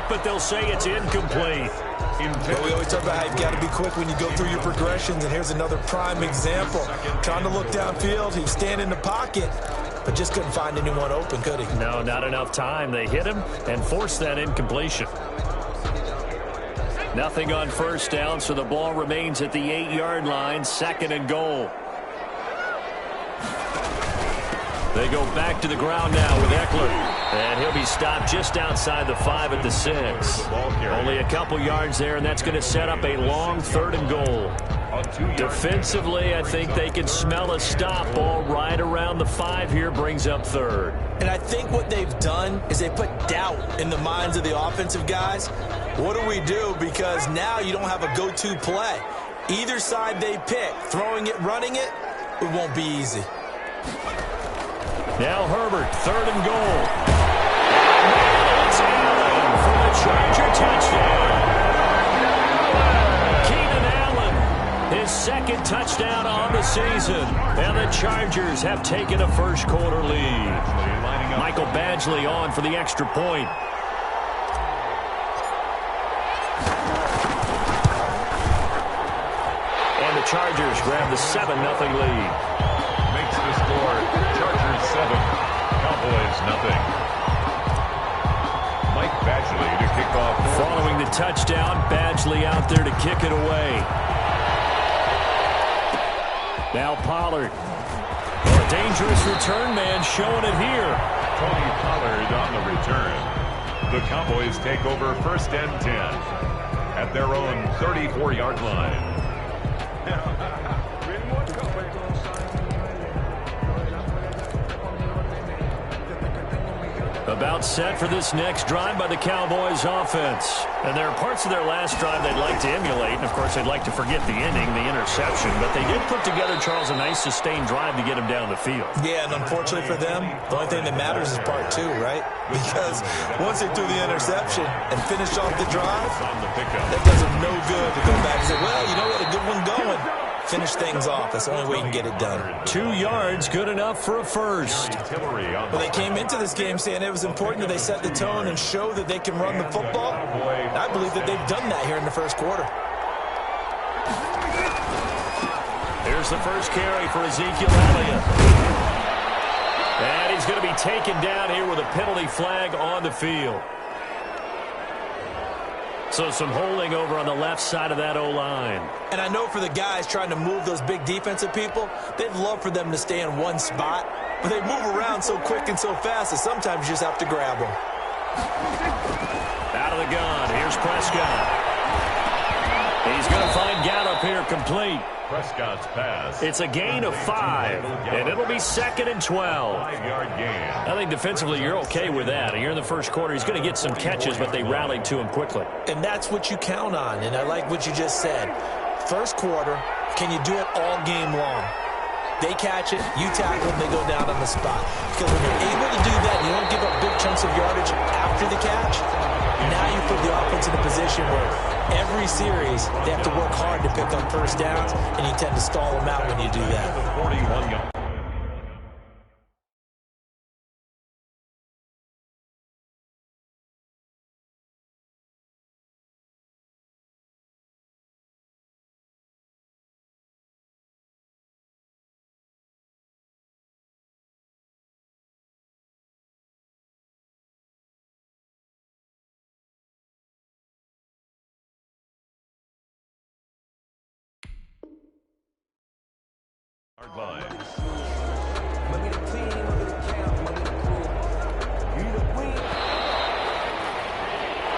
it, but they'll say it's incomplete. Well, we always talk about how you've got to be quick when you go through your progressions, and here's another prime example. Trying to look downfield, he was standing in the pocket, but just couldn't find anyone open, could he? No, not enough time. They hit him and forced that incompletion. Nothing on first down, so the ball remains at the 8-yard line, 2nd and goal. They go back to the ground now with Eckler. And he'll be stopped just outside the 5 at the 6. Only a couple yards there, and that's going to set up a long 3rd and goal. Defensively, I think they can smell a stop. Ball right around the 5 here brings up 3rd. And I think what they've done is they put doubt in the minds of the offensive guys. What do we do? Because now you don't have a go-to play. Either side they pick, throwing it, running it, it won't be easy. Now Herbert, 3rd and goal. It's Allen for the Charger touchdown. Keenan Allen, his 2nd touchdown on the season. And the Chargers have taken a first-quarter lead. Michael Badgley on for the extra point. And the Chargers grab the 7-0 lead. Makes the score Chargers 7, Cowboys nothing. Mike Badgley to kick off. Following the touchdown, Badgley out there to kick it away. Now Pollard. A dangerous return man showing it here. Tony Pollard on the return. The Cowboys take over 1st and 10 at their own 34-yard line. About set for this next drive by the Cowboys offense. And there are parts of their last drive they'd like to emulate. And, of course, they'd like to forget the ending, the interception. But they did put together, Charles, a nice sustained drive to get him down the field. Yeah, and unfortunately for them, the only thing that matters is part 2, right? Because once they threw the interception and finished off the drive, that does them no good to go back and say, well, you know what, a good one going. Finish things off. That's the only way you can get it done. 2 yards, good enough for a first. Well, they came into this game saying it was important that they set the tone and show that they can run the football. And I believe that they've done that here in the first quarter. Here's the first carry for Ezekiel Elliott. And he's going to be taken down here with a penalty flag on the field. So some holding over on the left side of that O-line. And I know for the guys trying to move those big defensive people, they'd love for them to stay in one spot. But they move around so quick and so fast that sometimes you just have to grab them. Out of the gun, here's Prescott. He's going to find Gallup here complete. Prescott's pass. It's a gain of 5, and it'll be 2nd and 12. 5-yard gain. I think defensively you're okay with that. Here in the first quarter, he's going to get some catches, but they rallied to him quickly. And that's what you count on, and I like what you just said. First quarter, can you do it all game long? They catch it, you tackle them, they go down on the spot. Because when you're able to do that, you don't give up big chunks of yardage after the catch. Now you put the offense in a position where every series they have to work hard to pick up first downs, and you tend to stall them out when you do that. 41 yards.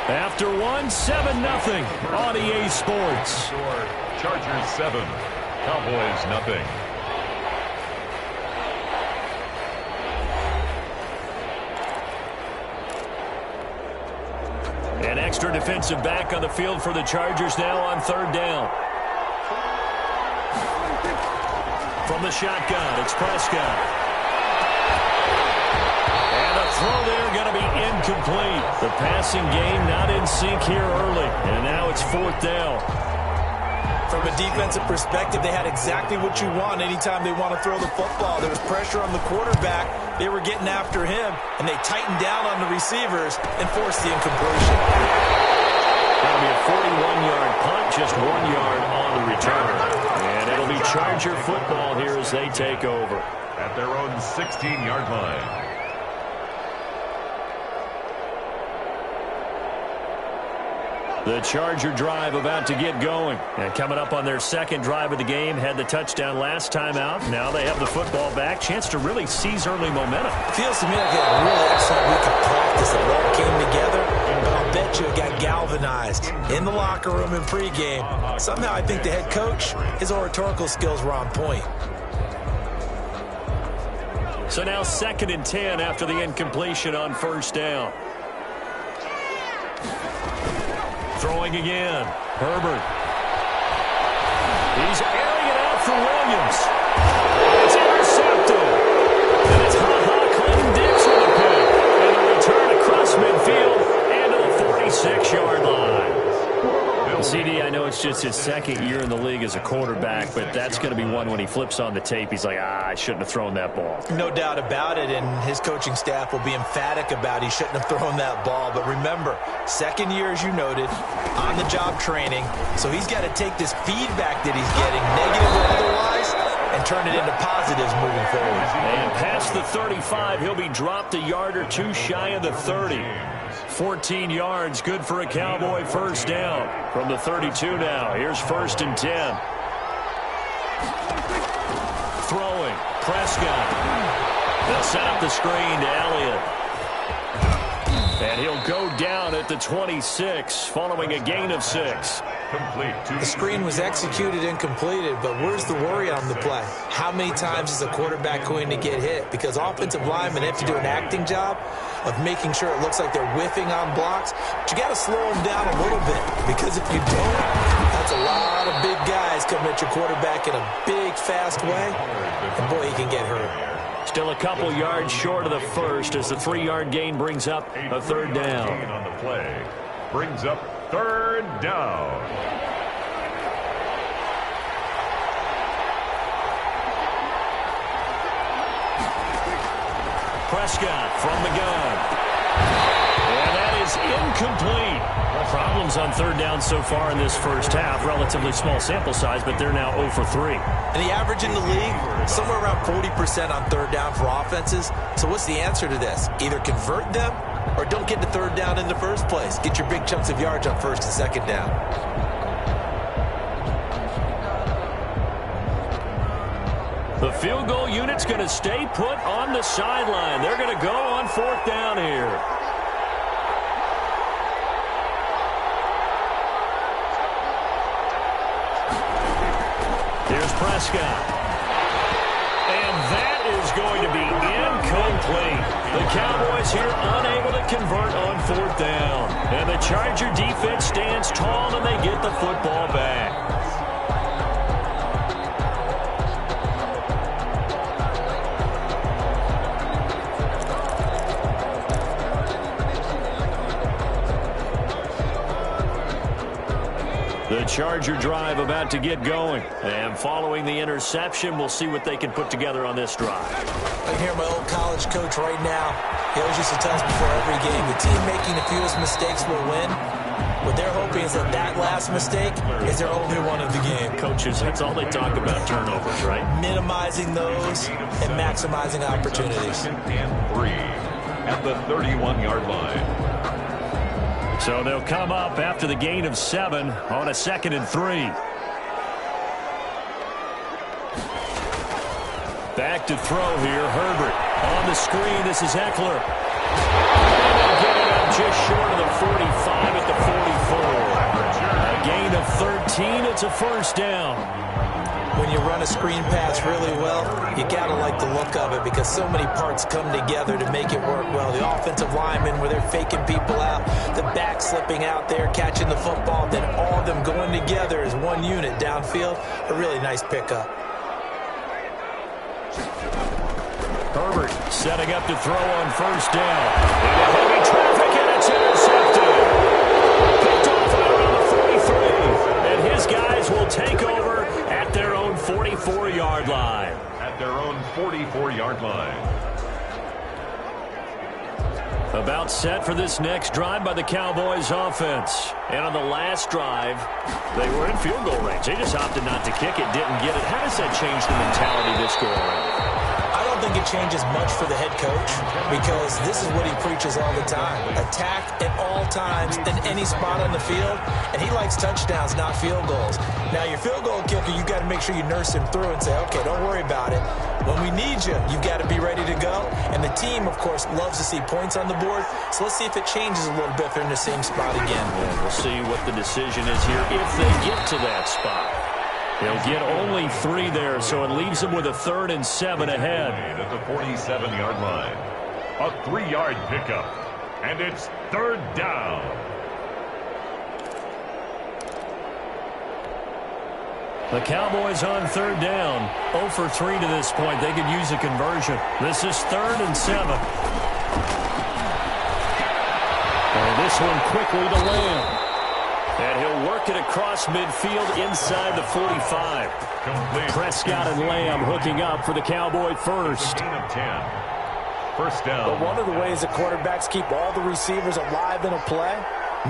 After 7-0 on EA Sports. Chargers 7, Cowboys nothing. An extra defensive back on the field for the Chargers now on 3rd down. From the shotgun, it's Prescott. And a throw there going to be incomplete. The passing game not in sync here early. And now it's 4th down. From a defensive perspective, they had exactly what you want anytime they want to throw the football. There was pressure on the quarterback. They were getting after him, and they tightened down on the receivers and forced the incompletion. That'll be a 41-yard punt, just 1 yard on the return. And it'll be Charger football here as they take over. At their own 16-yard line. The Charger drive about to get going. And coming up on their second drive of the game, had the touchdown last time out. Now they have the football back. Chance to really seize early momentum. Feels to me like a really excellent week of practice. It all came together, but I'll bet you it got galvanized in the locker room in pregame. Somehow I think the head coach, his oratorical skills were on point. So now 2nd and 10 after the incompletion on first down. Throwing again. Herbert. He's airing it out for Williams. It's intercepted. And it's Clinton Dix with a pick. And a return across midfield and to the 46-yard line. CD, I know it's just his 2nd year in the league as a quarterback, but that's going to be one when he flips on the tape. He's like, I shouldn't have thrown that ball. No doubt about it, and his coaching staff will be emphatic about he shouldn't have thrown that ball. But remember, 2nd year, as you noted, on-the-job training, so he's got to take this feedback that he's getting, negative or otherwise, and turn it into positives moving forward. And past the 35, he'll be dropped a yard or two shy of the 30. 14 yards, good for a Cowboy first down. From the 32 now, here's 1st and 10. Throwing, Prescott. They'll set up the screen to Elliott. And he'll go down at the 26, following a gain of 6. The screen was executed and completed, but where's the worry on the play? How many times is a quarterback going to get hit? Because offensive linemen have to do an acting job of making sure it looks like they're whiffing on blocks. But you got to slow them down a little bit, because if you don't, that's a lot of big guys coming at your quarterback in a big, fast way. And boy, he can get hurt. Still a couple yards short of the first as the 3-yard gain brings up a 3rd down. On the play brings up 3rd down. Prescott from the gun. And that is incomplete. Problems on 3rd down so far in this first half. Relatively small sample size, but they're now 0 for 3. And the average in the league, somewhere around 40% on 3rd down for offenses. So what's the answer to this? Either convert them or don't get to 3rd down in the first place. Get your big chunks of yards on 1st and 2nd down. The field goal unit's going to stay put on the sideline. They're going to go on 4th down here. Here's Prescott. And that is going to be incomplete. The Cowboys here unable to convert on 4th down. And the Charger defense stands tall and they get the football back. The Charger drive about to get going. And following the interception, we'll see what they can put together on this drive. I can hear my old college coach right now. He always used to tell us before every game, the team making the fewest mistakes will win. What they're hoping is that that last mistake is their only one of the game. Coaches, that's all they talk about, turnovers, right? Minimizing those and maximizing opportunities. And 3 at the 31-yard line. So they'll come up after the gain of 7 on a 2nd and 3. Back to throw here, Herbert. On the screen, this is Eckler. And they'll get it up just short of the 45 at the 44. A gain of 13, it's a first down. When you run a screen pass really well, you got to like the look of it because so many parts come together to make it work well. The offensive linemen, where they're faking people out, the back slipping out there, catching the football, then all of them going together as one unit downfield. A really nice pickup. Herbert setting up to throw on first down. Into heavy traffic, and it's intercepted. Picked off at around the 43. And his guys will take over at their own 44-yard line. At their own 44-yard line. About set for this next drive by the Cowboys offense. And on the last drive, they were in field goal range. They just opted not to kick it, didn't get it. How does that change the mentality this go around? I don't think it changes much for the head coach because this is what he preaches all the time. Attack at all times in any spot on the field, and he likes touchdowns, not field goals. Now, your field goal kicker, you got to make sure you nurse him through and say, okay, don't worry about it. When we need you, you've got to be ready to go. And the team, of course, loves to see points on the board. So let's see if it changes a little bit if they're in the same spot again. Yeah, we'll see what the decision is here if they get to that spot. They'll get only 3 there, so it leaves them with a 3rd and 7 ahead. At the 47-yard line. A 3-yard pickup. And it's 3rd down. The Cowboys on 3rd down. 0 for 3 to this point. They could use a conversion. This is 3rd and 7. And this one quickly to Lamb. And he'll work it across midfield inside the 45. Complete. Prescott and Lamb hooking up for the Cowboy first. Gain of 10. 1st down. But one of the ways that quarterbacks keep all the receivers alive in a play,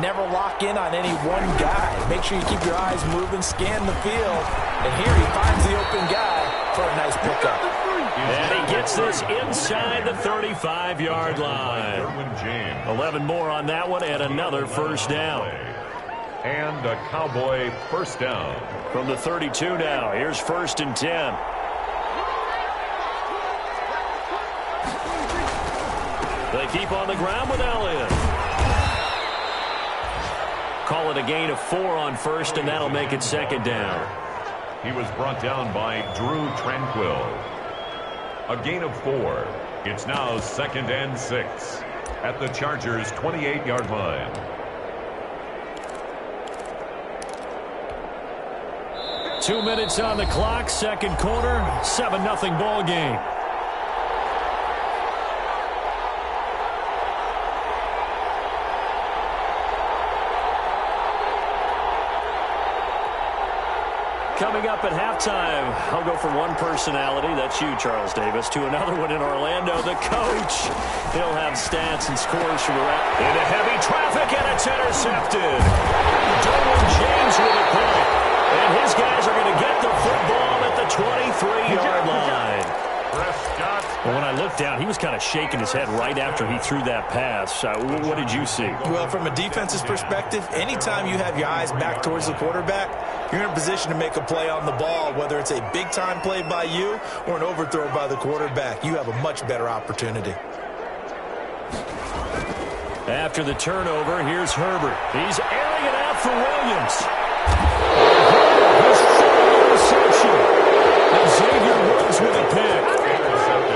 never lock in on any one guy. Make sure you keep your eyes moving, scan the field. And here he finds the open guy for a nice pickup. And he gets this inside the 35-yard line. 11 more on that one and another 1st down. And a Cowboy 1st down. From the 32 now, here's 1st and 10. They keep on the ground with Elliott. Call it a gain of 4 on 1st, and that'll make it 2nd down. He was brought down by Drew Tranquill. A gain of 4. It's now 2nd and 6 at the Chargers' 28-yard line. 2 minutes on the clock, 2nd quarter, 7-0 ball game. Coming up at halftime, I'll go from one personality, that's you, Charles Davis, to another one in Orlando, the coach. He'll have stats and scores from around. Into heavy traffic, and it's intercepted. Derwin James with a pick. And his guys are going to get the football at the 23-yard line. Prescott. Well, when I looked down, he was kind of shaking his head right after he threw that pass. What did you see? Well, from a defense's perspective, anytime you have your eyes back towards the quarterback, you're in a position to make a play on the ball, whether it's a big-time play by you or an overthrow by the quarterback. You have a much better opportunity. After the turnover, here's Herbert. He's airing it out for Williams. His interception. And Xavier Woods with a pick.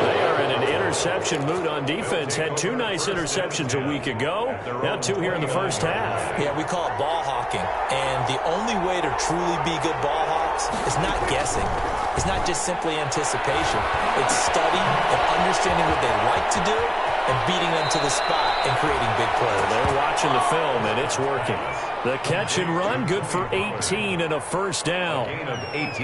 They are in an interception mood on defense. Had 2 nice interceptions a week ago. Now 2 here in the first half. Yeah, we call it ball hawking. And the only way to truly be good ball hawks is not guessing. It's not just simply anticipation. It's study and understanding what they like to do and beating them to the spot and creating big plays. They're watching the film, and it's working. The catch and run, good for 18 and a 1st down.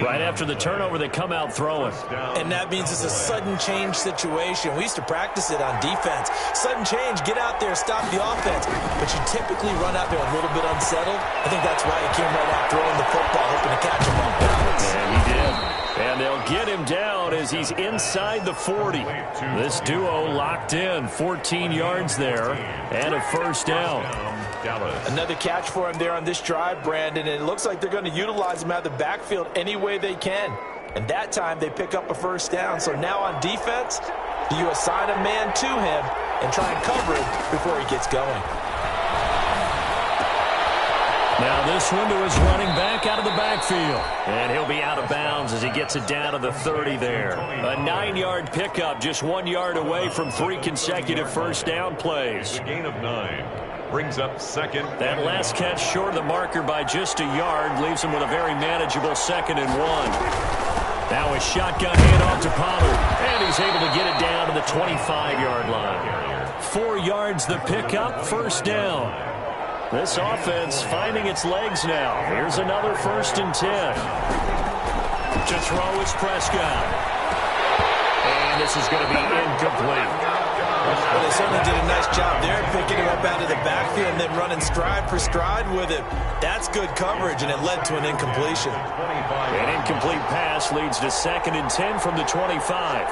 Right after the turnover, they come out throwing. And that means it's a sudden change situation. We used to practice it on defense. Sudden change, get out there, stop the offense. But you typically run out there a little bit unsettled. I think that's why he came right out throwing the football, hoping to catch him off balance. And he did. And they'll get him down as he's inside the 40. This duo locked in, 14 yards there, and a 1st down. Another catch for him there on this drive, Brandon, and it looks like they're going to utilize him out of the backfield any way they can. And that time they pick up a 1st down. So now on defense, do you assign a man to him and try and cover it before he gets going? Now this one to his running back out of the backfield. And he'll be out of bounds as he gets it down to the 30 there. A 9-yard pickup, just 1 yard away from 3 consecutive 1st down plays. A gain of 9. Brings up 2nd. That last catch short of the marker by just a yard leaves him with a very manageable 2nd and 1. Now a shotgun handoff to Pollard. And he's able to get it down to the 25-yard line. 4 yards the pickup, 1st down. This offense finding its legs now. Here's another 1st and 10. To throw is Prescott. And this is going to be incomplete. Well, they certainly did a nice job there, picking him up out of the backfield and then running stride for stride with him. That's good coverage, and it led to an incompletion. An incomplete pass leads to 2nd and 10 from the 25.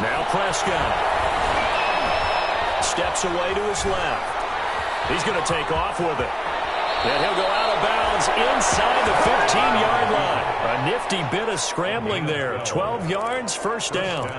Now Prescott steps away to his left. He's going to take off with it. And he'll go out of bounds inside the 15-yard line. A nifty bit of scrambling there. 12 yards, first down.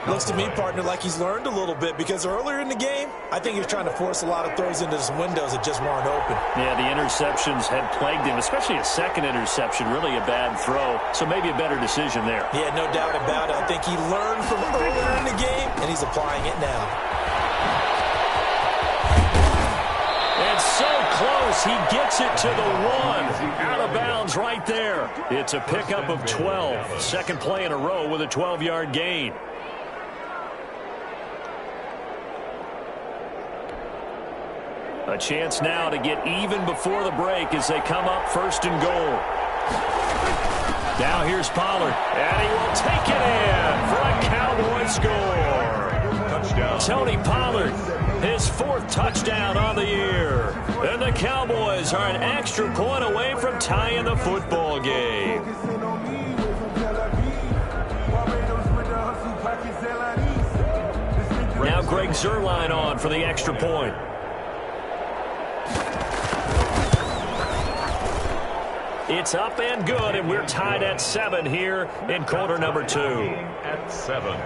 Looks to me, partner, like he's learned a little bit, because earlier in the game, I think he was trying to force a lot of throws into some windows that just weren't open. Yeah, the interceptions had plagued him, especially a second interception, really a bad throw. So maybe a better decision there. Yeah, no doubt about it. I think he learned from earlier in the game, and he's applying it now. And so close, he gets it to the 1. Out of bounds right there. It's a pickup of 12. Second play in a row with a 12-yard gain. A chance now to get even before the break as they come up 1st and goal. Now here's Pollard, and he will take it in for a Cowboy score. Touchdown. Tony Pollard, his 4th touchdown on the year. And the Cowboys are an extra point away from tying the football game. Now Greg Zuerlein on for the extra point. It's up and good, and we're tied at 7 here in quarter number 2. At 7.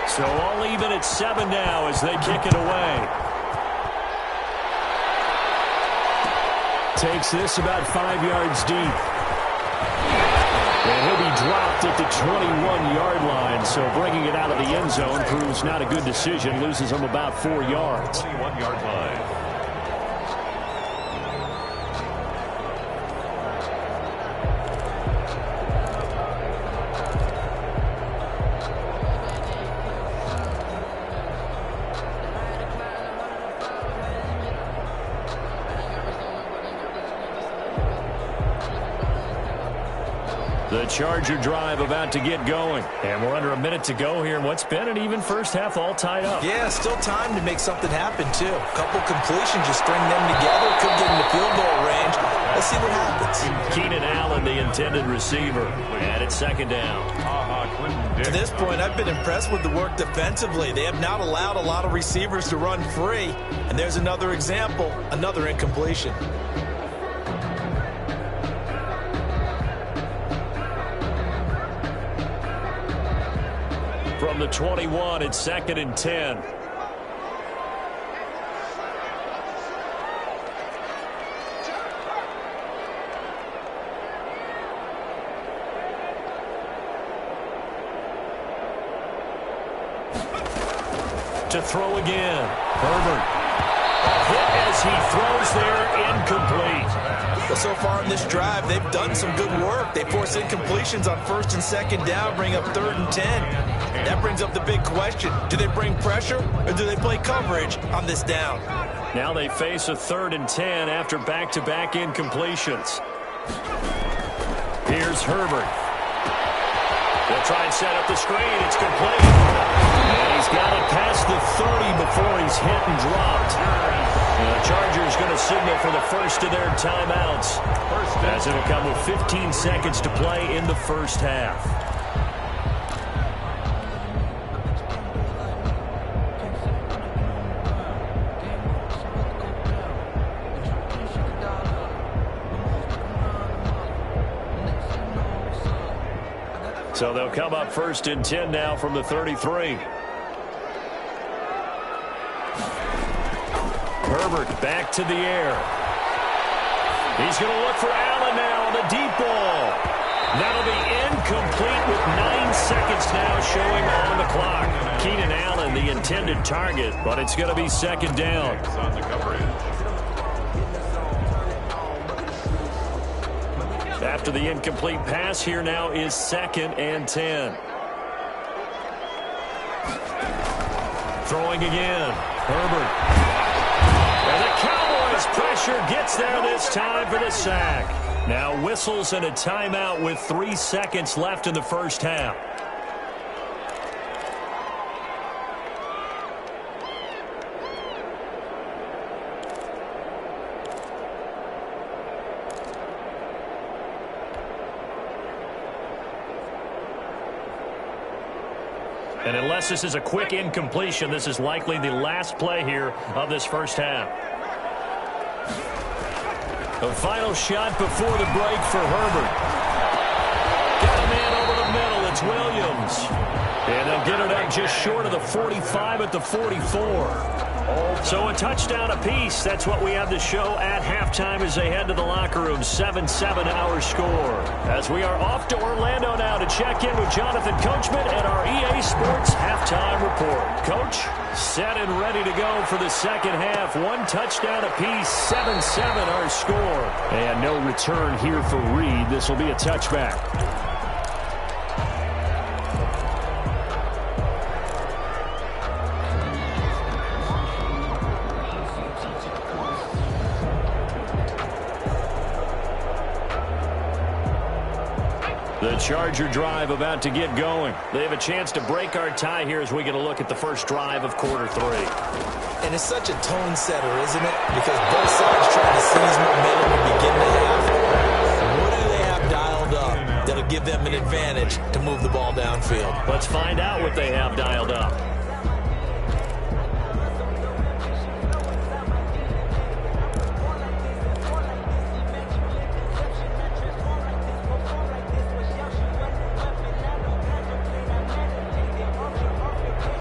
So all even at 7 now as they kick it away. Takes this about 5 yards deep. And he'll be dropped at the 21-yard line, so bringing it out of the end zone proves not a good decision. Loses him about 4 yards. 21-yard line. The Charger drive about to get going. And we're under a minute to go here in what's been an even first half, all tied up. Yeah, still time to make something happen, too. A couple completions, just string them together. Could get into field goal range. Let's see what happens. Keenan Allen, the intended receiver. And it's 2nd down. To this point, I've been impressed with the work defensively. They have not allowed a lot of receivers to run free. And there's another example, another incompletion. From the 21, it's 2nd and 10. To throw again. Herbert. Hit as he throws there, incomplete. Well, so far in this drive, they've done some good work. They force incompletions on 1st and 2nd down, bring up 3rd and 10. That brings up the big question. Do they bring pressure or do they play coverage on this down? Now they face a 3rd and 10 after back-to-back incompletions. Here's Herbert. They'll try and set up the screen. It's complete. And he's got it past the 30 before he's hit and dropped. And the Chargers going to signal for the first of their timeouts, as it'll come with 15 seconds to play in the first half. So they'll come up 1st and 10 now from the 33. Herbert back to the air. He's going to look for Allen now on the deep ball. That'll be incomplete with 9 seconds now showing on the clock. Keenan Allen, the intended target, but it's going to be 2nd down. On the coverage. After the incomplete pass, here now is 2nd and 10. Throwing again. Herbert. And the Cowboys' pressure gets there this time for the sack. Now whistles and a timeout with 3 seconds left in the first half. And unless this is a quick incompletion, this is likely the last play here of this first half. A final shot before the break for Herbert. Got a man over the middle. It's Williams. And they'll get it up just short of the 45 at the 44. So a touchdown apiece. That's what we have to show at halftime as they head to the locker room. 7-7 our score. As we are off to Orlando now to check in with Jonathan Coachman and our EA Sports halftime report. Coach, set and ready to go for the second half. 1 touchdown apiece. 7-7 our score. And no return here for Reed. This will be a touchback. The Charger drive about to get going. They have a chance to break our tie here as we get a look at the first drive of quarter 3. And it's such a tone setter, isn't it? Because both sides trying to seize momentum to begin the half. What do they have dialed up that'll give them an advantage to move the ball downfield? Let's find out what they have dialed up.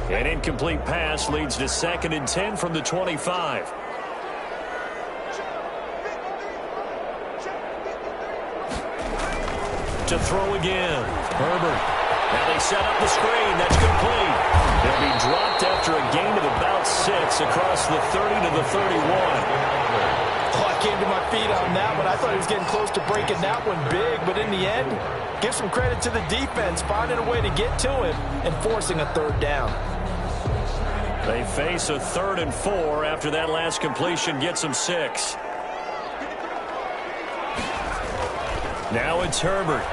An incomplete pass leads to 2nd and 10 from the 25. To throw again. Herbert. Now they set up the screen. That's complete. They'll be dropped after a gain of about 6 across the 30 to the 31. Oh, I came to my feet on that one. I thought he was getting close to breaking that one big, but in the end, give some credit to the defense, finding a way to get to him and forcing a 3rd down. They face a 3rd and 4 after that last completion gets them 6. Now it's Herbert.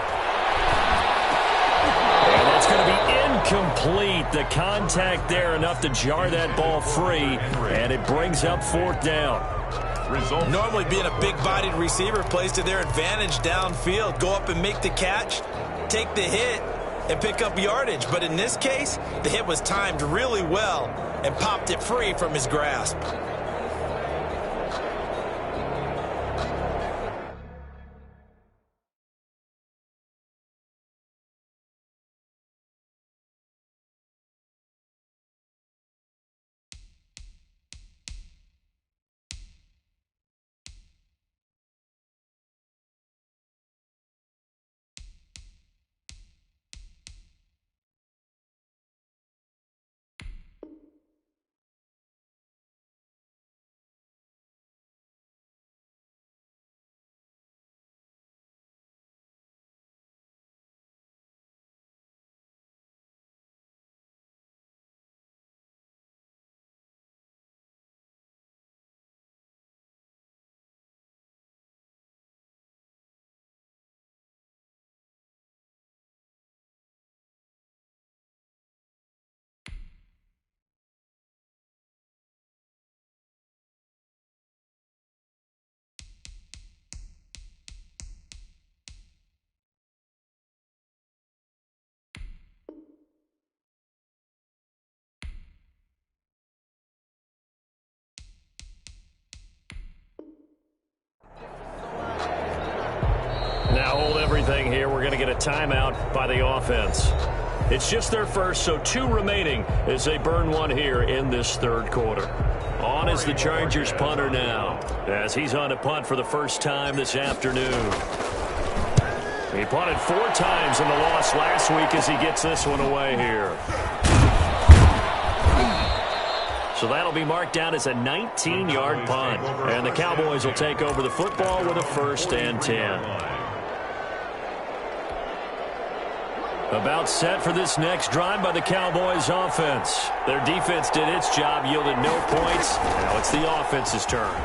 And that's going to be incomplete. The contact there enough to jar that ball free, and it brings up 4th down. Normally being a big-bodied receiver plays to their advantage downfield. Go up and make the catch, take the hit, and pick up yardage. But in this case, the hit was timed really well and popped it free from his grasp. Now hold everything here. We're going to get a timeout by the offense. It's just their first, so 2 remaining as they burn 1 here in this 3rd quarter. On is the Chargers punter now, as he's on to punt for the first time this afternoon. He punted 4 times in the loss last week as he gets this one away here. So that'll be marked down as a 19-yard punt. And the Cowboys will take over the football with a 1st and 10. About set for this next drive by the Cowboys offense. Their defense did its job, yielded no points. Now it's the offense's turn.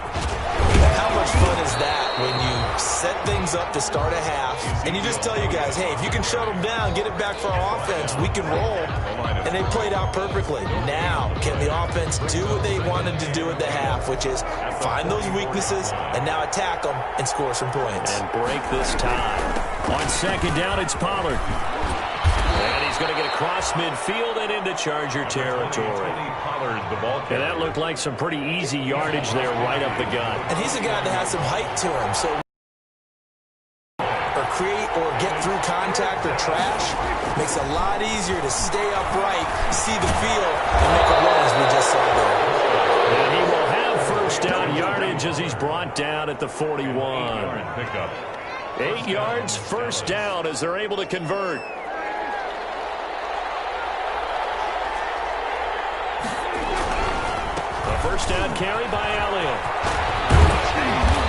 How much fun is that when you set things up to start a half, and you just tell you guys, hey, if you can shut them down, get it back for our offense, we can roll. And they played out perfectly. Now, can the offense do what they wanted to do at the half, which is find those weaknesses and now attack them and score some points. And break this tie. On second down, it's Pollard. And he's going to get across midfield and into Charger territory. And that looked like some pretty easy yardage there right up the gut. And he's a guy that has some height to him, so or create or get through contact or trash makes it a lot easier to stay upright, see the field, and make a run as we just saw there. And he will have first down yardage as he's brought down at the 41. 8 yards, first down as they're able to convert. First down carry by Elliott.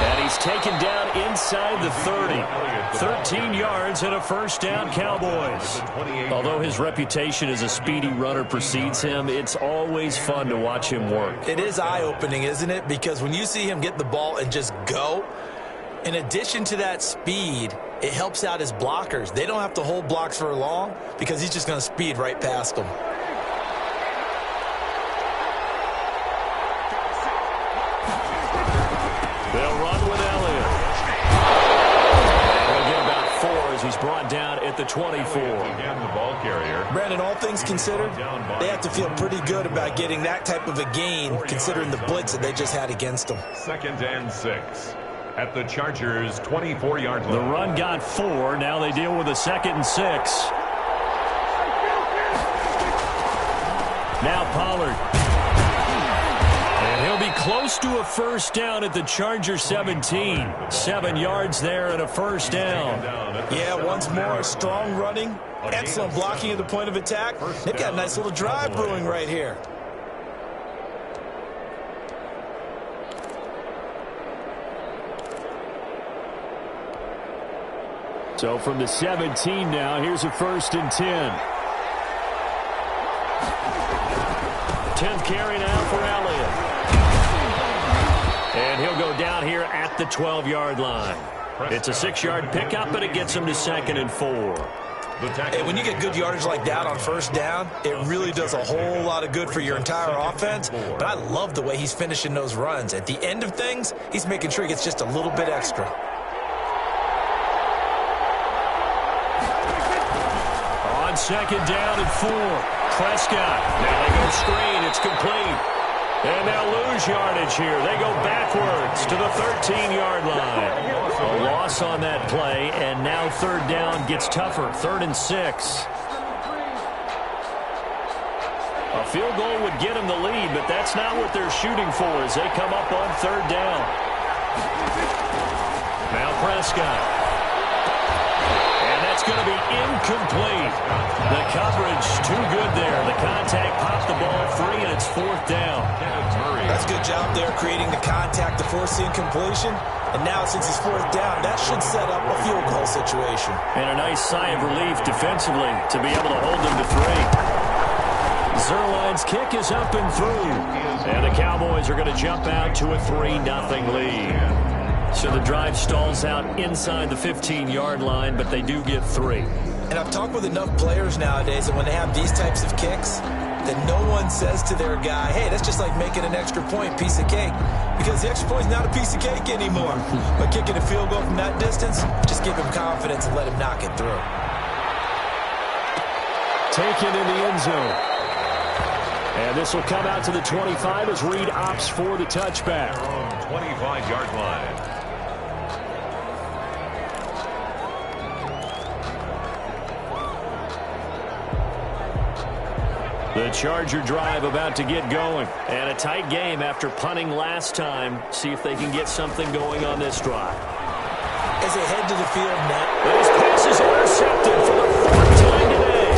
And he's taken down inside the 30. 13 yards and a first down, Cowboys. Although his reputation as a speedy runner precedes him, it's always fun to watch him work. It is eye-opening, isn't it? Because when you see him get the ball and just go, in addition to that speed, it helps out his blockers. They don't have to hold blocks for long because he's just going to speed right past them. They'll run with Elliott. They'll get about 4 as he's brought down at the 24. Again, the ball carrier. Brandon, all things considered, they have to feel pretty good about getting that type of a gain considering the blitz that they just had against them. 2nd and 6 at the Chargers' 24-yard line. The run got 4. Now they deal with a 2nd and 6. Now Pollard. And he'll be close to a first down at the Charger 17. 7 yards there and a first down. Yeah, once more, strong running, excellent blocking at the point of attack. They've got a nice little drive brewing right here. So from the 17 now, here's a 1st and 10. 10th carry now for Elliott. And he'll go down here at the 12-yard line. It's a 6-yard pickup, but it gets him to 2nd and 4. Hey, when you get good yardage like that on first down, it really does a whole lot of good for your entire offense. But I love the way he's finishing those runs. At the end of things, he's making sure he gets just a little bit extra. On second down and 4. Prescott. Now they go screen. It's complete. And they'll lose yardage here. They go backwards to the 13-yard line. A loss on that play, and now 3rd down gets tougher. 3rd and 6. A field goal would get them the lead, but that's not what they're shooting for as they come up on 3rd down. Now Prescott. It's going to be incomplete. The coverage too good there. The contact popped the ball free, and it's 4th down. That's a good job there creating the contact to force the incompletion. And now since it's 4th down, that should set up a field goal situation. And a nice sigh of relief defensively to be able to hold them to 3. Zerline's kick is up and through. And the Cowboys are going to jump out to a 3-0 lead. So the drive stalls out inside the 15-yard line, but they do get 3. And I've talked with enough players nowadays that when they have these types of kicks, that no one says to their guy, hey, that's just like making an extra point, piece of cake. Because the extra point is not a piece of cake anymore. But kicking a field goal from that distance, just give him confidence and let him knock it through. Taken in the end zone. And this will come out to the 25 as Reed opts for the touchback. 25-yard line. The Charger drive about to get going. And a tight game after punting last time. See if they can get something going on this drive. As they head to the field net. This pass is intercepted for the 4th time today.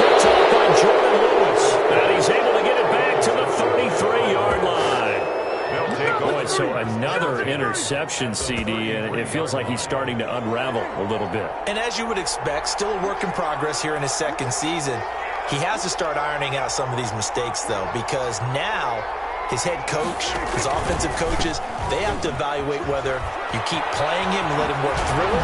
Picked up by Jordan Lewis. And he's able to get it back to the 33-yard line. They'll take Boy, So another interception, CD, and it feels like he's starting to unravel a little bit. And as you would expect, still a work in progress here in his second season. He has to start ironing out some of these mistakes, though, because now his head coach, his offensive coaches, they have to evaluate whether you keep playing him and let him work through it,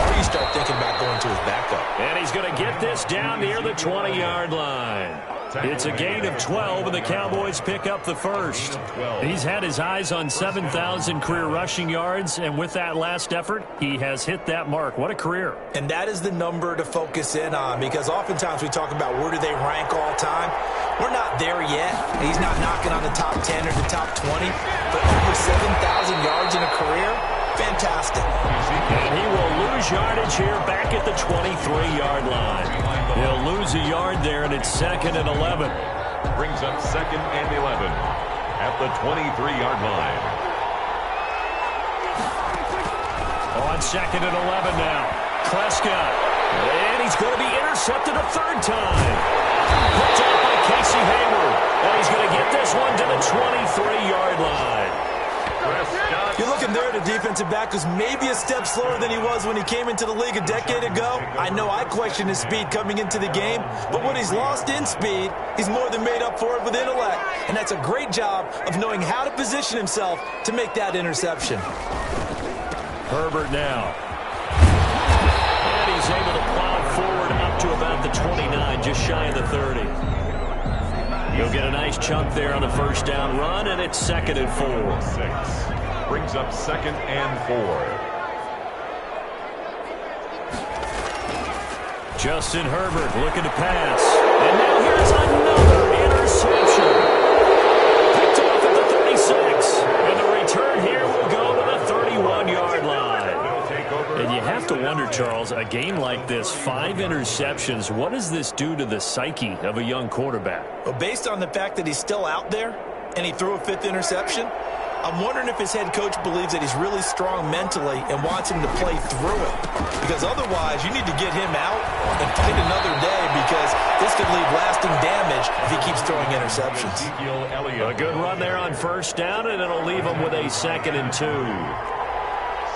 or you start thinking about going to his backup. And he's going to get this down near the 20-yard line. It's a gain of 12, and the Cowboys pick up the first. He's had his eyes on 7,000 career rushing yards, and with that last effort, he has hit that mark. What a career. And that is the number to focus in on, because oftentimes we talk about where do they rank all time. We're not there yet. He's not knocking on the top 10 or the top 20, but over 7,000 yards in a career, fantastic. And he will lose yardage here back at the 23-yard line. He'll lose a yard there, and it's 2nd and 11. Brings up 2nd and 11 at the 23-yard line. On 2nd and 11 now. Prescott. And he's going to be intercepted a third time. Picked up by Casey Hayward. And he's going to get this one to the 23-yard line. You're looking there at a defensive back who's maybe a step slower than he was when he came into the league a decade ago. I know I questioned his speed coming into the game, but when he's lost in speed, he's more than made up for it with intellect. And that's a great job of knowing how to position himself to make that interception. Herbert now. And he's able to plow forward up to about the 29, just shy of the 30. He'll get a nice chunk there on the first down run, and it's 2nd and 4. 6. Brings up 2nd and 4. Justin Herbert looking to pass. And now here's another interception. Picked off at the 36. And the return here will go to the 31-yard line. And you have to wonder, Charles, a game like this, 5 interceptions, what does this do to the psyche of a young quarterback? Well, based on the fact that he's still out there and he threw a 5th interception, I'm wondering if his head coach believes that he's really strong mentally and wants him to play through it. Because otherwise, you need to get him out and fight another day, because this could leave lasting damage if he keeps throwing interceptions. A good run there on first down, and it'll leave him with a 2nd and 2.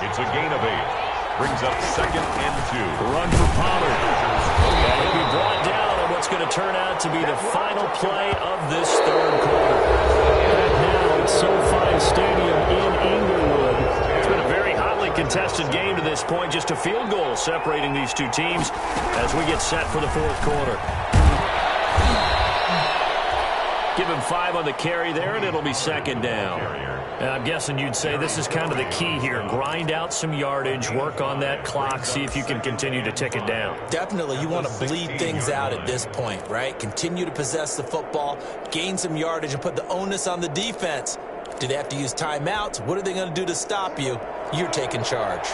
It's a gain of 8. Brings up 2nd and 2. Run for Pollard. And he'll be brought down on what's going to turn out to be the final play of this third quarter. And now it's SoFi Stadium in Inglewood. It's been a very hotly contested game to this point. Just a field goal separating these two teams as we get set for the fourth quarter. Give him 5 on the carry there, and it'll be 2nd down. And I'm guessing you'd say this is kind of the key here. Grind out some yardage, work on that clock, see if you can continue to tick it down. Definitely, you want to bleed things out at this point, right? Continue to possess the football, gain some yardage, and put the onus on the defense. Do they have to use timeouts? What are they going to do to stop you? You're taking charge.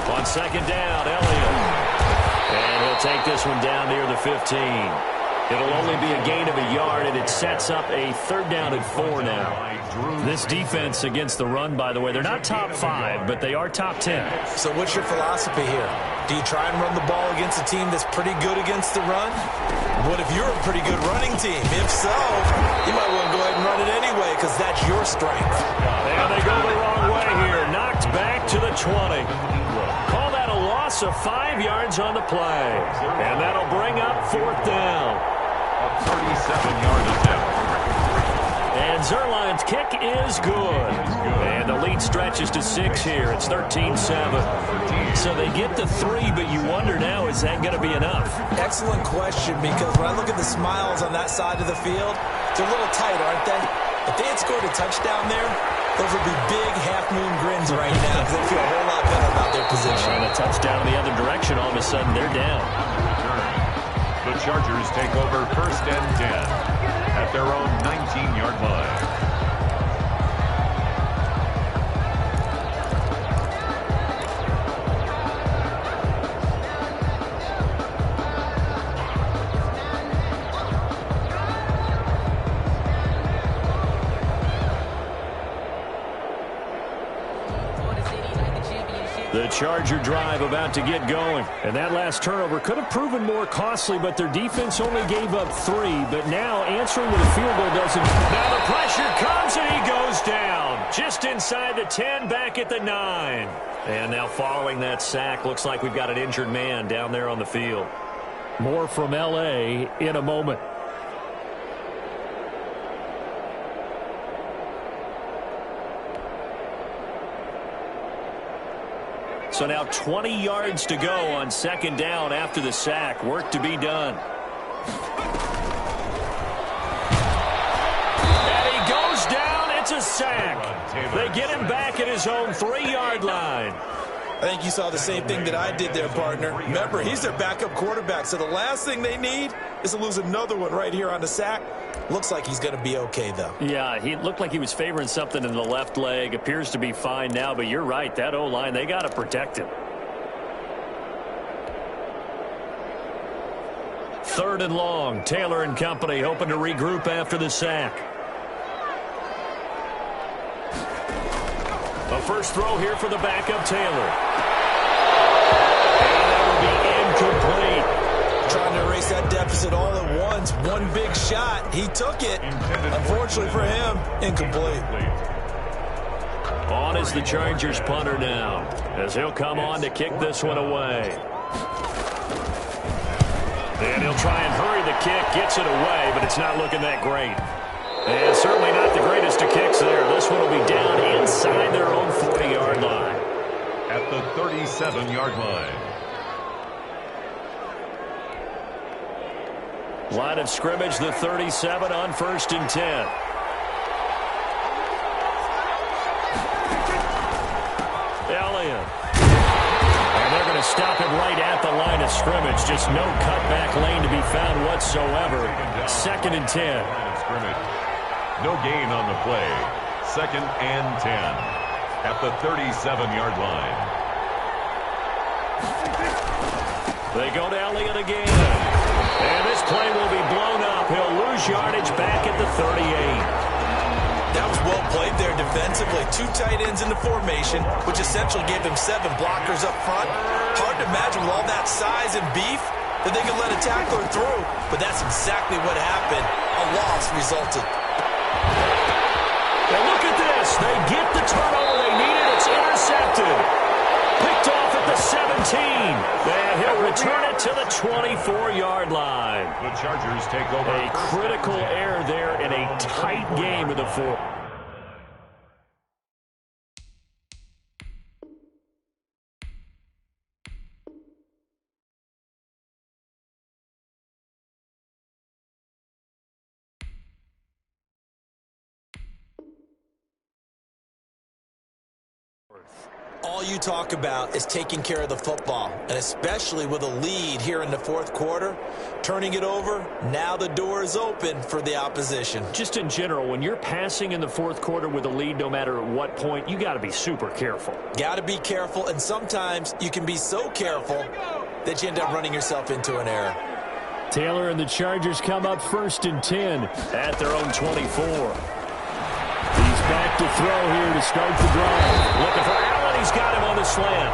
On 2nd down, Elliott. And he'll take this one down near the 15. It'll only be a gain of a yard, and it sets up a 3rd down and 4 now. This defense against the run, by the way, they're not top 5, but they are top 10. So what's your philosophy here? Do you try and run the ball against a team that's pretty good against the run? What if you're a pretty good running team? If so, you might want to go ahead and run it anyway, because that's your strength. And they go the wrong way here. Knocked back to the 20. Call that a loss of 5 yards on the play. And that'll bring up 4th down. A 37-yard attempt. And Zerline's kick is good. And the lead stretches to 6 here. It's 13-7. So they get to 3, but you wonder now, is that going to be enough? Excellent question, because when I look at the smiles on that side of the field, they're a little tight, aren't they? If they had scored a touchdown there, those would be big half-moon grins right now, because they feel a whole lot better about their position. And a touchdown in the other direction, all of a sudden they're down. The Chargers take over 1st and 10 at their own 19-yard line. The The Charger drive about to get going. And that last turnover could have proven more costly, but their defense only gave up 3. But now answering with a field goal doesn't. Now the pressure comes and he goes down. Just inside the 10, back at the 9. And now following that sack, looks like we've got an injured man down there on the field. More from L.A. in a moment. So now 20 yards to go on second down after the sack. Work to be done. And he goes down. It's a sack. They get him back at his own 3-yard line. I think you saw the same thing that I did there, partner. Remember, he's their backup quarterback, so the last thing they need is to lose another one right here on the sack. Looks like he's going to be okay, though. Yeah, he looked like he was favoring something in the left leg. Appears to be fine now, but you're right. That O-line, they got to protect him. 3rd and long. Taylor and company hoping to regroup after the sack. A first throw here for the backup, Taylor. And that will be incomplete. Trying to erase that deficit all at once. One big shot. He took it. Unfortunately for him, incomplete. On is the Chargers punter now, as he'll come on to kick this one away. And he'll try and hurry the kick. Gets it away, but it's not looking that great. And certainly not the greatest of kicks there. This one will be down inside their own 40-yard line. At the 37-yard line. Line of scrimmage, the 37 on 1st and 10. Elliott. And they're going to stop him right at the line of scrimmage. Just no cutback lane to be found whatsoever. 2nd and 10. No gain on the play. 2nd and 10. At the 37-yard line. They go to Elliott again. And this play will be blown up. He'll lose yardage back at the 38. That was well played there defensively. 2 tight ends in the formation, which essentially gave him 7 blockers up front. Hard to imagine with all that size and beef that they could let a tackler through. But that's exactly what happened. A loss resulted. Now look at this. They get the turnover they needed. It's intercepted. Picked off at the 17. And he'll return it to the 24-yard line. The Chargers take over. A critical error there in a tight game of the 4th. All you talk about is taking care of the football, and especially with a lead here in the 4th quarter, turning it over, now the door is open for the opposition. Just in general, when you're passing in the 4th quarter with a lead, no matter at what point, you got to be super careful. Got to be careful, and sometimes you can be so careful that you end up running yourself into an error. Taylor and the Chargers come up 1st and 10 at their own 24. He's back to throw here to start the drive. Looking for Allen. He's got him on the slant.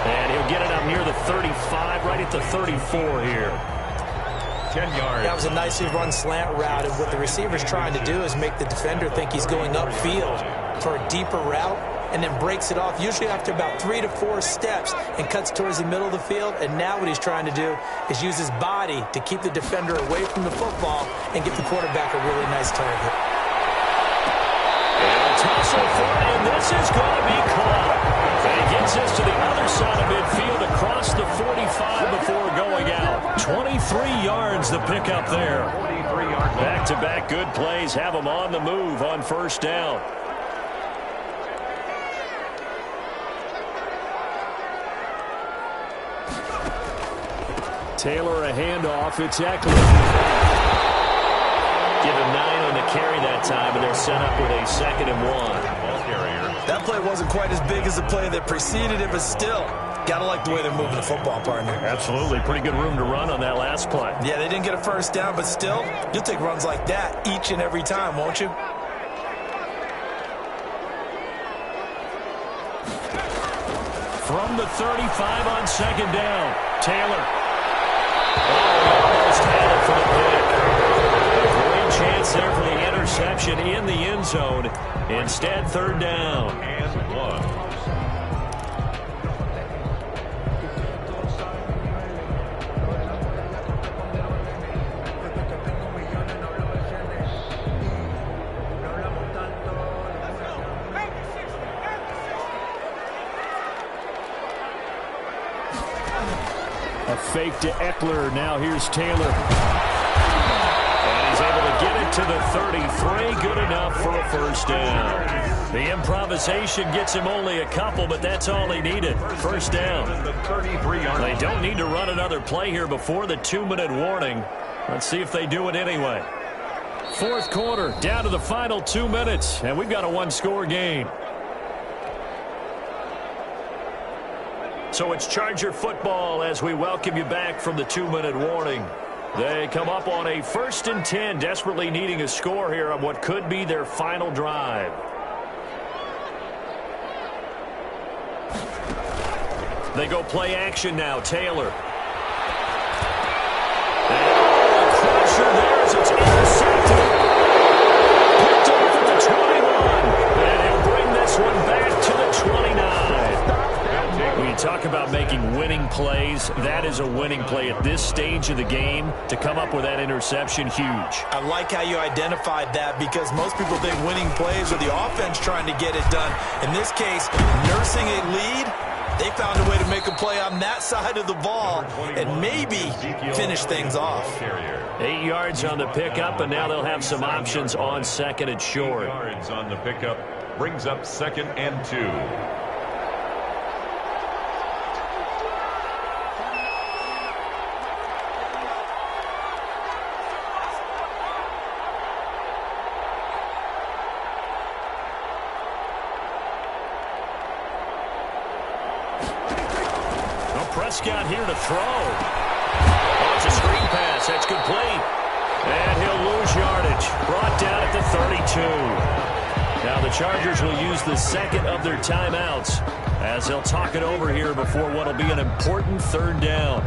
And he'll get it up near the 35, right at the 34 here. 10 yards. That was a nicely run slant route, and what the receiver's trying to do is make the defender think he's going upfield for a deeper route, and then breaks it off, usually after about 3 to 4 steps, and cuts towards the middle of the field. And now what he's trying to do is use his body to keep the defender away from the football and get the quarterback a really nice target. And a tussle for it, and this is going to be caught. And he gets this to the other side of midfield across the 45 before going out. 23 yards the pickup there. Back-to-back good plays have him on the move on 1st down. Taylor a handoff. It's Eckler. Give him 9 on the carry that time, and they're set up with a 2nd and 1. That play wasn't quite as big as the play that preceded it, but still, gotta like the way they're moving the football, partner. Absolutely. Pretty good room to run on that last play. Yeah, they didn't get a 1st down, but still, you'll take runs like that each and every time, won't you? from the 35 on second down. Taylor. Oh, almost had it for the pick. A great chance there for the interception in the end zone. Instead, third down. And 1. A fake to Eckler. Now here's Taylor. And he's able to get it to the 33. Good enough for a first down. The improvisation gets him only a couple, but that's all he needed. First down. They don't need to run another play here before the 2-minute warning. Let's see if they do it anyway. Fourth quarter, down to the final 2 minutes, and we've got a one-score game. So it's Charger football as we welcome you back from the 2-minute warning. They come up on a 1st and 10, desperately needing a score here on what could be their final drive. They go play action now. Taylor. And the pressure there as it's intercepted. Picked off at the 21. And he'll bring this one back to the 29. When you talk about making winning plays, that is a winning play at this stage of the game. To come up with that interception, huge. I like how you identified that because most people think winning plays are the offense trying to get it done. In this case, nursing a lead, they found a way to make a play on that side of the ball and maybe finish things off. 8 yards on the pickup, and now they'll have some options on second and short. 8 yards on the pickup brings up 2nd and 2. Prescott here to throw. Oh, it's a screen pass. That's complete. And he'll lose yardage. Brought down at the 32. Now the Chargers will use the second of their timeouts as they'll talk it over here before what will be an important third down.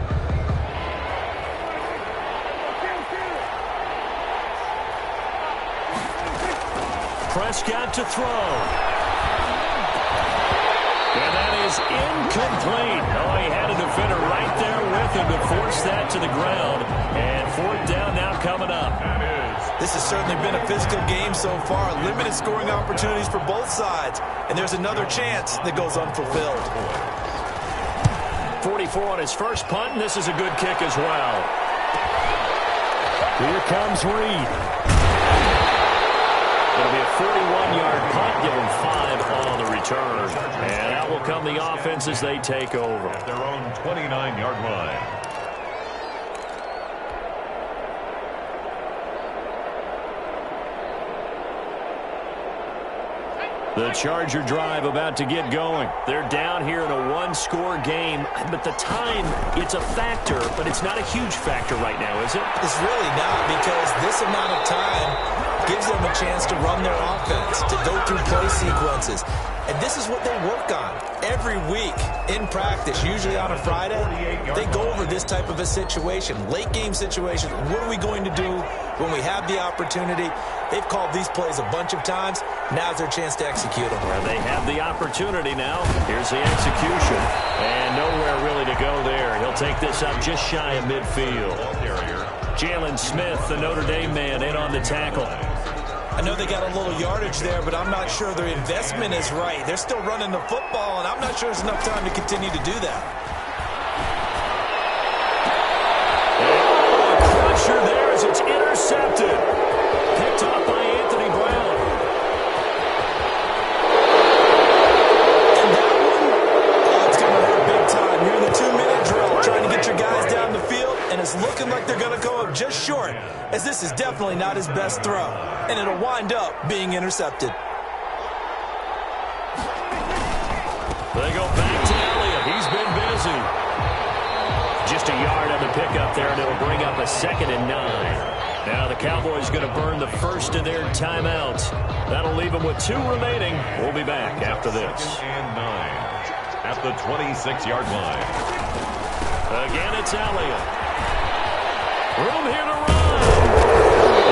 Prescott to throw. And that is incomplete. Oh, he had a defender right there with him to force that to the ground. And fourth down now coming up. This has certainly been a physical game so far. Limited scoring opportunities for both sides. And there's another chance that goes unfulfilled. 44 on his first punt, and this is a good kick as well. Here comes Reed. It'll be a 41-yard punt, give him 5 on the return. And out will come the offense as they take over. At their own 29-yard line. The Charger drive about to get going. They're down here in a one-score game, but the time, it's a factor, but it's not a huge factor right now, is it? It's really not, because this amount of time gives them a chance to run their offense, to go through play sequences. And this is what they work on every week in practice, usually on a Friday. They go over this type of a situation, late game situation. What are we going to do when we have the opportunity? They've called these plays a bunch of times. Now's their chance to execute them. Well, they have the opportunity now. Here's the execution. And nowhere really to go there. He'll take this up just shy of midfield. Jalen Smith, the Notre Dame man, in on the tackle. I know they got a little yardage there, but I'm not sure their investment is right. They're still running the football, and I'm not sure there's enough time to continue to do that. Oh, a crusher there as it's intercepted. Picked off by Anthony Brown. And that one, oh, it's going to hurt big time. You're in the 2-minute drill, trying to get your guys down the field, and it's looking like they're going to come up just short, as this is definitely not his best throw. And it'll wind up being intercepted. They go back to Elliott. He's been busy. Just a yard on the pickup there, and it'll bring up a 2nd and 9. Now the Cowboys going to burn the first of their timeouts. That'll leave them with 2 remaining. We'll be back after this. 2nd and 9. at the 26-yard line. Again, it's Elliott. Room here to run.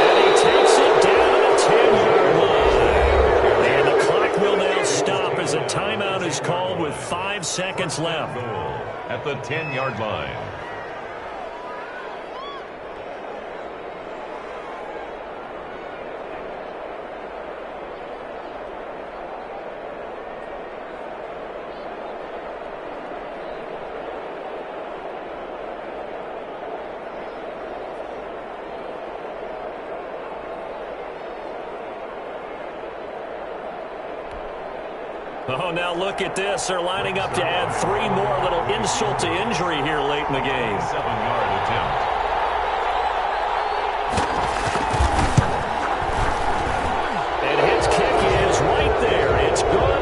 And he takes it down to the 10-yard line. And the clock will now stop as a timeout is called with 5 seconds left. At the 10-yard line. Oh, now look at this. They're lining up to add 3 more. Little insult to injury here late in the game. 7-yard attempt. And his kick is right there. It's good.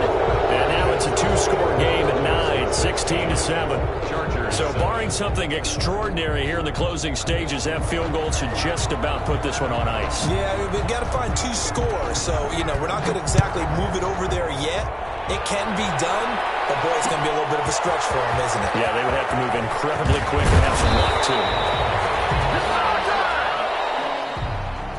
And now it's a 2-score game at 9, 16-7. So barring something extraordinary here in the closing stages, that field goal should just about put this one on ice. Yeah, we've got to find 2 scores. So, we're not going to exactly move it over there yet. It can be done, but boy, it's going to be a little bit of a stretch for them, isn't it? Yeah, they would have to move incredibly quick and have some luck, too.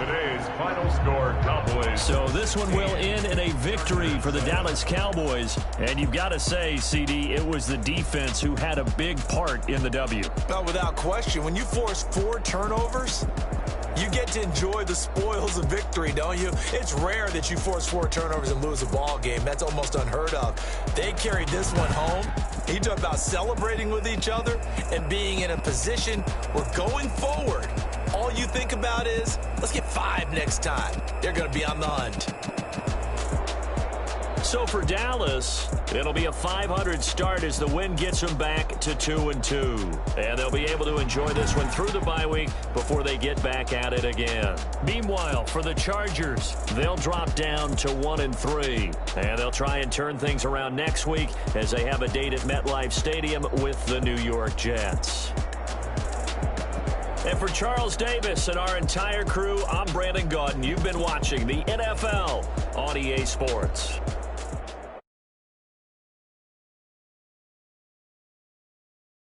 Today's final score, Cowboys. So this one will end in a victory for the Dallas Cowboys. And you've got to say, CD, it was the defense who had a big part in the W. Oh, without question. When you force 4 turnovers, you get to enjoy the spoils of victory, don't you? It's rare that you force 4 turnovers and lose a ball game. That's almost unheard of. They carried this one home. You talk about celebrating with each other and being in a position where going forward, all you think about is, let's get 5 next time. They're going to be on the hunt. So for Dallas, it'll be a 500 start as the win gets them back to 2-2. And they'll be able to enjoy this one through the bye week before they get back at it again. Meanwhile, for the Chargers, they'll drop down to 1-3. And they'll try and turn things around next week as they have a date at MetLife Stadium with the New York Jets. And for Charles Davis and our entire crew, I'm Brandon Gaudin. You've been watching the NFL on EA Sports.